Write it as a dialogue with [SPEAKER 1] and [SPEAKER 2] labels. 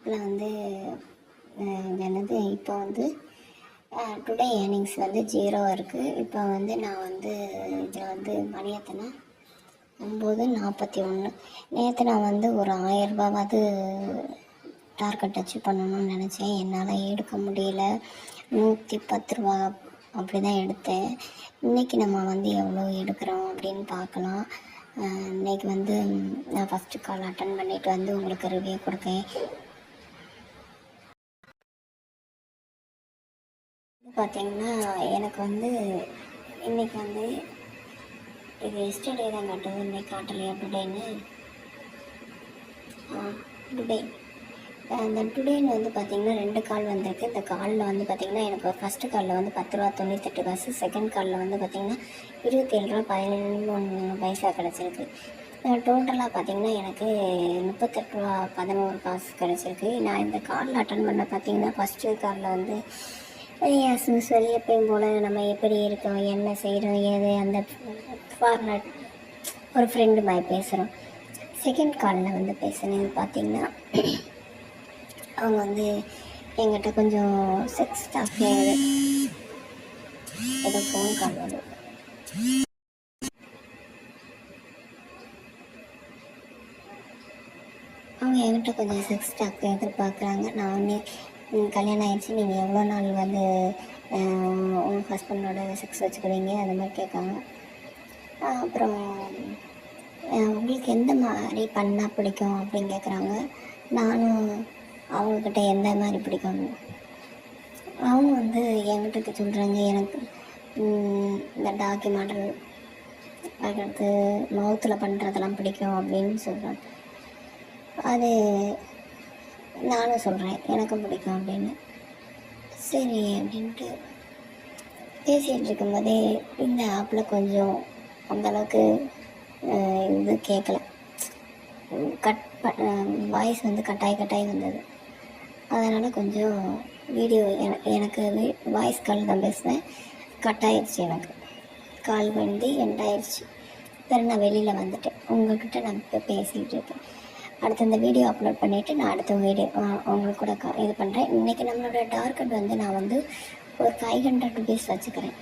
[SPEAKER 1] இதில் வந்து என்னது இப்போ வந்து டுடே ஏர்னிங்ஸ் வந்து 0 இருக்குது. இப்போ வந்து நான் வந்து இதில் வந்து மணி எத்தனை 9:41. நேற்று நான் வந்து ஒரு 1000 ரூபாவாவது டார்கெட் அச்சீவ் பண்ணணும்னு நினச்சேன். என்னால் எடுக்க முடியல. 110 ரூபா அப்படி தான் எடுத்தேன். இன்றைக்கி நம்ம வந்து எவ்வளோ எடுக்கிறோம் அப்படின்னு பார்க்கலாம். இன்றைக்கி வந்து நான் ஃபஸ்ட்டு கால் அட்டன் பண்ணிவிட்டு வந்து உங்களுக்கு ரிவ்யூ கொடுக்கேன். பார்த்திங்கன்னா எனக்கு வந்து இன்றைக்கி வந்து இது எஸ்டர்டே தான் காட்டுது, இன்றைக்கி காட்டலையா டுடேன்னு. டுடே அந்த டுடேன்னு வந்து பார்த்திங்கன்னா 2 கால் வந்திருக்கு. இந்த காலில் வந்து பார்த்திங்கன்னா எனக்கு ஃபஸ்ட்டு காலில் வந்து 10 ரூபா 98 காசு, செகண்ட் காலில் வந்து பார்த்திங்கன்னா 27 ரூபா 11 பைசா கிடச்சிருக்கு. டோட்டலாக பார்த்திங்கன்னா எனக்கு 38 ரூபா 11 காசு கிடச்சிருக்கு. நான் இந்த காலில் அட்டன் பண்ண பார்த்திங்கன்னா ஃபஸ்ட்டு காலில் வந்து யூஸ்வலி எப்பயும் போல் நம்ம எப்படி இருக்கோம், என்ன செய்கிறோம், ஏது அந்த ஃபார்மேட் ஒரு ஃப்ரெண்டு மாதிரி பேசுகிறோம். செகண்ட் காலில் வந்து பேசுனது பார்த்திங்கன்னா அவங்க வந்து என்கிட்ட கொஞ்சம் செக்ஸ் டாக் ஏதோ ஃபோன் கால் வருது. அவங்க என்கிட்ட கொஞ்சம் செக்ஸ் டாக் எதிர்பார்க்குறாங்க. நான் ஒன்று கல்யாணம் ஆகிடுச்சு, நீங்கள் எவ்வளோ நாள் வந்து உங்கள் ஹஸ்பண்டோட செக்ஸ் வச்சுக்கிறீங்க அது மாதிரி கேட்காங்க. அப்புறம் உங்களுக்கு எந்த மாதிரி பண்ணால் பிடிக்கும் அப்படின்னு கேட்குறாங்க. நானும் அவங்கக்கிட்ட எந்த மாதிரி பிடிக்கும், அவங்க வந்து என்கிட்ட சொல்கிறாங்க எனக்கு இந்த டாக்கி மாடல் அடுத்து மவுத்தில் பண்ணுறதெல்லாம் பிடிக்கும் அப்படின்னு சொல்கிறாங்க. அது நானும் சொல்கிறேன் எனக்கும் பிடிக்கும் அப்படின்னு. சரி அப்படின்ட்டு பேசிகிட்டு இருக்கும்போதே இந்த ஆப்பில் கொஞ்சம் அந்தளவுக்கு இது கேட்கல, வாய்ஸ் வந்து கட்டாயி வந்தது. அதனால் கொஞ்சம் வீடியோ எனக்கு வாய்ஸ் கால் தான் பேசுவேன், கட்டாயிடுச்சு. எனக்கு கால் வந்து எண்டாயிடுச்சு. பிறகு நான் வெளியில் வந்துட்டேன். உங்கள்கிட்ட நான் இப்போ பேசிகிட்டு இருக்கேன். அடுத்து இந்த வீடியோ அப்லோட் பண்ணிவிட்டு நான் அடுத்த வீடியோ உங்களுக்கு கூட இது பண்ணுறேன். இன்றைக்கி நம்மளோட டார்கெட் வந்து நான் வந்து ஒரு 500 ருபீஸ் வச்சுக்கிறேன்.